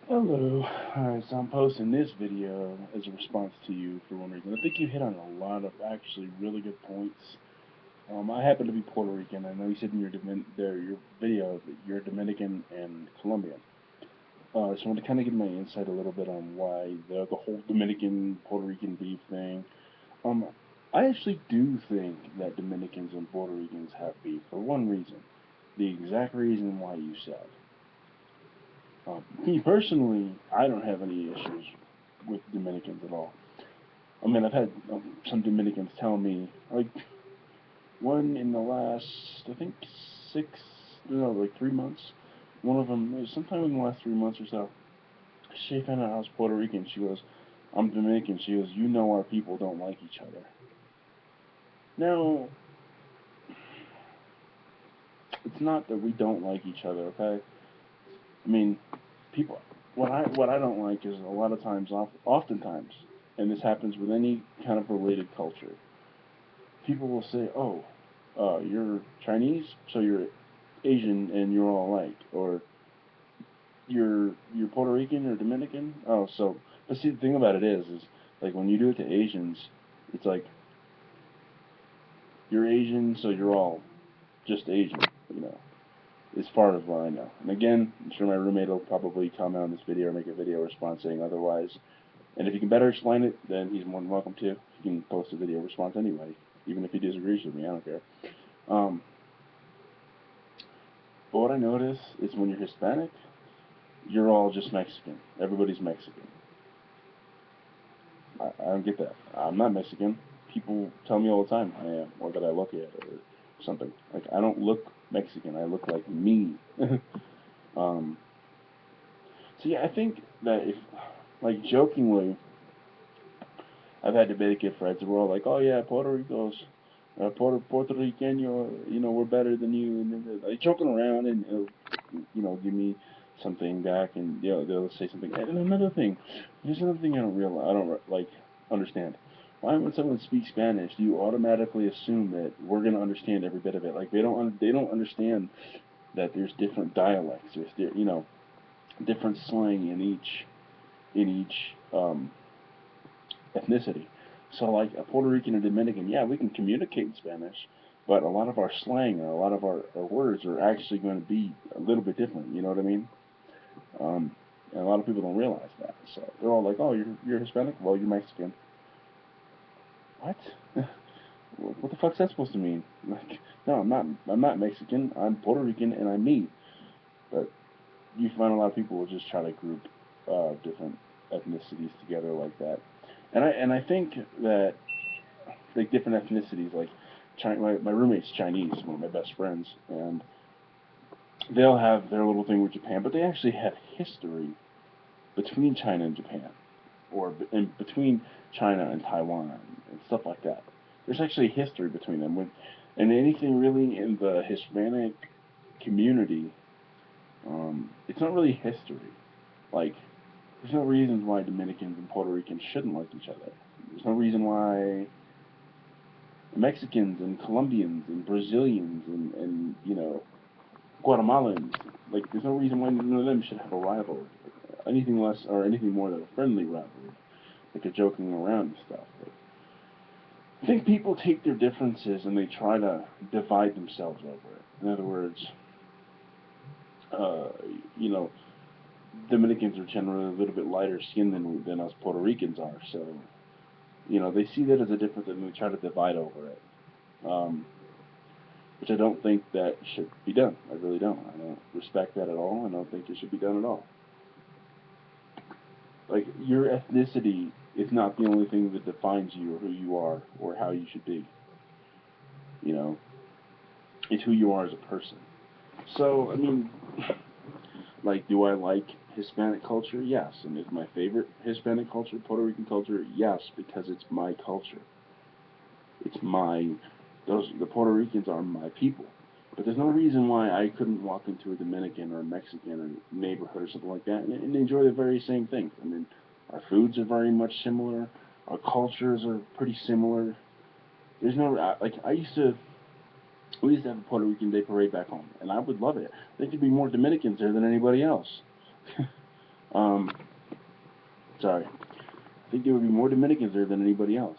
Hello. Alright, so I'm posting this video as a response to you for one reason. I think you hit on a lot of actually really good points. I happen to be Puerto Rican. I know you said in your video that you're Dominican and Colombian. So I want to kind of give my insight a little bit on why the whole Dominican Puerto Rican beef thing. Um, I actually do think that Dominicans and Puerto Ricans have beef for one reason, the exact reason why you said. Me personally, I don't have any issues with Dominicans at all. I mean, I've had some Dominicans tell me, like, one in the last, I think, six, no, like 3 months. One of them, sometime in the last 3 months or so, she found out I was Puerto Rican. She goes, I'm Dominican. She goes, you know our people don't like each other. Now, it's not that we don't like each other, okay? I mean, people, what I don't like is a lot of times, oftentimes, and this happens with any kind of related culture, people will say, "Oh, you're Chinese, so you're Asian, and you're all alike," or "You're Puerto Rican or Dominican." Oh, so but see, the thing about it is like when you do it to Asians, it's like you're Asian, so you're all just Asian, you know. As far as what I know, and again, I'm sure my roommate will probably comment on this video or make a video response saying otherwise. And if you can better explain it, then he's more than welcome to. He can post a video response anyway, even if he disagrees with me. I don't care. Um, but what I notice is when you're Hispanic, you're all just Mexican. Everybody's Mexican. I don't get that. I'm not Mexican. People tell me all the time I am, or that I look it, or something. Like I don't look Mexican. I look like me. um, so yeah, I think that if, like jokingly, I've had Dominican friends who are all like, "Oh yeah, Puerto Rico's, Puerto Riqueño, you know, we're better than you," and they're like joking around, and give me something back, and they'll say something. And another thing, here's another thing I don't like understand. Why, when someone speaks Spanish, do you automatically assume that we're gonna understand every bit of it? Like they don't understand that there's different dialects, different slang in each ethnicity. So like a Puerto Rican and Dominican, yeah, we can communicate in Spanish, but a lot of our slang or a lot of our words are actually going to be a little bit different. You know what I mean? Um, and a lot of people don't realize that. So they're all like, "Oh, you're Hispanic? Well, you're Mexican." What? What the fuck's that supposed to mean? Like, no, I'm not. I'm not Mexican. I'm Puerto Rican, and I'm me. But you find a lot of people will just try to group different ethnicities together like that. And I think that like different ethnicities. Like my roommate's Chinese, one of my best friends, and they'll have their little thing with Japan, but they actually have history between China and Japan, or between China and Taiwan and stuff like that. There's actually history between them. And anything really in the Hispanic community, it's not really history. Like, there's no reasons why Dominicans and Puerto Ricans shouldn't like each other. There's no reason why Mexicans and Colombians and Brazilians and Guatemalans, like, there's no reason why none of them should have a rivalry. Anything less or anything more than a friendly rivalry, like a joking around and stuff. But I think people take their differences and they try to divide themselves over it. In other words, uh, you know, Dominicans are generally a little bit lighter skinned than us Puerto Ricans are, so they see that as a difference and they try to divide over it. Um, which I don't think that should be done. I really don't. I don't respect that at all. I don't think it should be done at all. Like your ethnicity is not the only thing that defines you or who you are or how you should be. You know, it's who you are as a person. So I mean, like, do I like Hispanic culture? Yes. And is my favorite Hispanic culture Puerto Rican culture? Yes, because it's my culture. It's my the Puerto Ricans are my people. But there's no reason why I couldn't walk into a Dominican or a Mexican or neighborhood or something like that and enjoy the very same things. I mean, our foods are very much similar. Our cultures are pretty similar. There's no like we used to have a Puerto Rican Day parade back home, and I would love it. There could be more Dominicans there than anybody else. Um, sorry. I think there would be more Dominicans there than anybody else.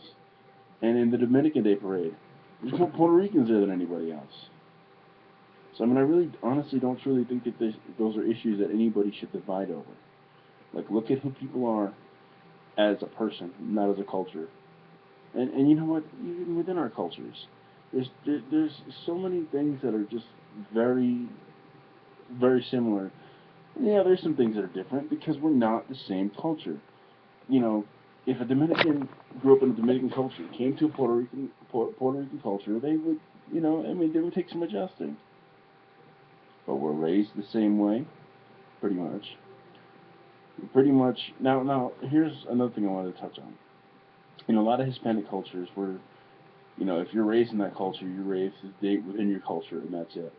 And in the Dominican Day Parade, there's more Puerto Ricans there than anybody else. So I mean, I really, honestly, don't truly think that those are issues that anybody should divide over. Like, look at who people are as a person, not as a culture. And you know what? Even within our cultures, there's so many things that are just very very similar. Yeah, there's some things that are different because we're not the same culture. You know, if a Dominican grew up in a Dominican culture, came to a Puerto Rican culture, they would, you know, I mean, they would take some adjusting. But we're raised the same way, pretty much. Pretty much. Now, here's another thing I wanted to touch on. In a lot of Hispanic cultures, where you know, if you're raised in that culture, you're raised to date within your culture, and that's it.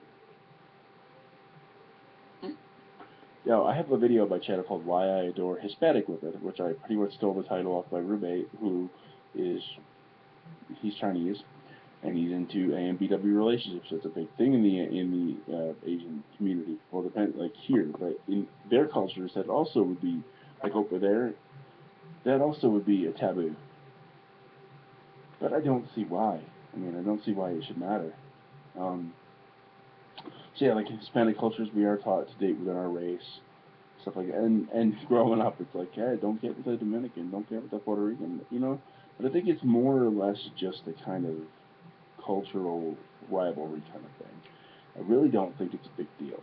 Yeah, I have a video by channel called "Why I Adore Hispanic Women," which I pretty much stole the title off my roommate, who is he's Chinese and he's into AMBW relationships. That's a big thing in the Asian community. Well, depend like here, but in their cultures, that also would be like over there. That also would be a taboo. But I don't see why. I mean, I don't see why it should matter. Um, so yeah, like in Hispanic cultures, we are taught to date within our race, stuff like that. And growing up, it's like, hey, don't get with the Dominican, don't get with the Puerto Rican, you know. But I think it's more or less just a kind of cultural rivalry kind of thing. I really don't think it's a big deal,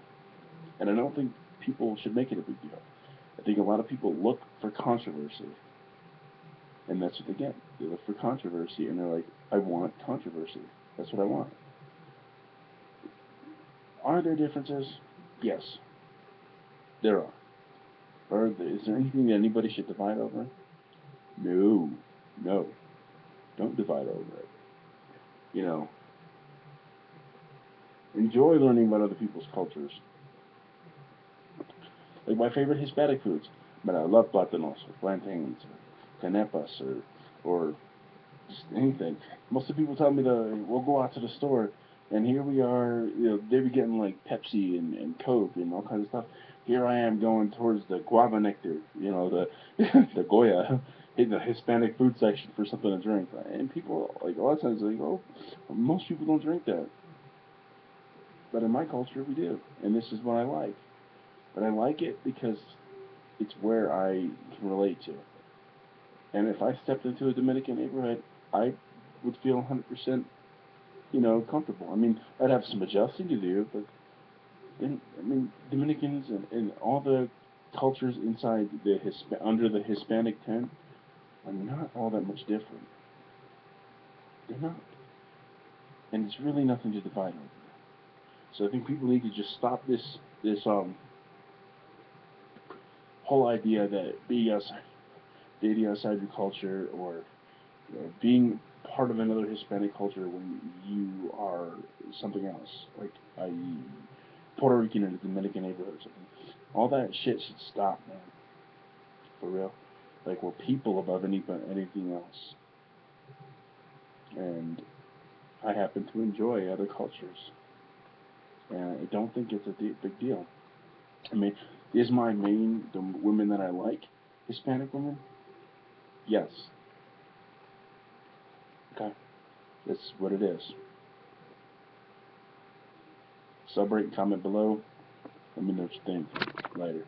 and I don't think people should make it a big deal. I think a lot of people look for controversy, and that's what they get. They look for controversy, and they're like, I want controversy. That's what I want. Are there differences? Yes, there are. Is there anything that anybody should divide over? No, no. Don't divide over it. You know, enjoy learning about other people's cultures. Like my favorite Hispanic foods, but I love platanos or plantains or canepas or just anything. Most of the people tell me that we'll go out to the store and here we are, you know, they be getting like Pepsi and Coke and all kinds of stuff. Here I am going towards the guava nectar, you know, the the Goya in the Hispanic food section for something to drink. And people like a lot of times they go, oh, most people don't drink that. But in my culture we do. And this is what I like. But I like it because it's where I can relate to. And if I stepped into a Dominican neighborhood, I would feel 100%, you know, comfortable. I mean, I'd have some adjusting to do, but I mean, Dominicans and all the cultures inside under the Hispanic tent are not all that much different. They're not, and it's really nothing to divide over. So I think people need to just stop this whole idea that being outside your culture or you know, being part of another Hispanic culture when you are something else, like i.e. Puerto Rican in a Dominican neighborhood or something. All that shit should stop, man. For real. Like we're people above anything else. And I happen to enjoy other cultures. And I don't think it's a big deal. I mean, is my main the women that I like Hispanic women? Yes. Okay. That's what it is. Subrate and comment below. Let me know what you think. Later.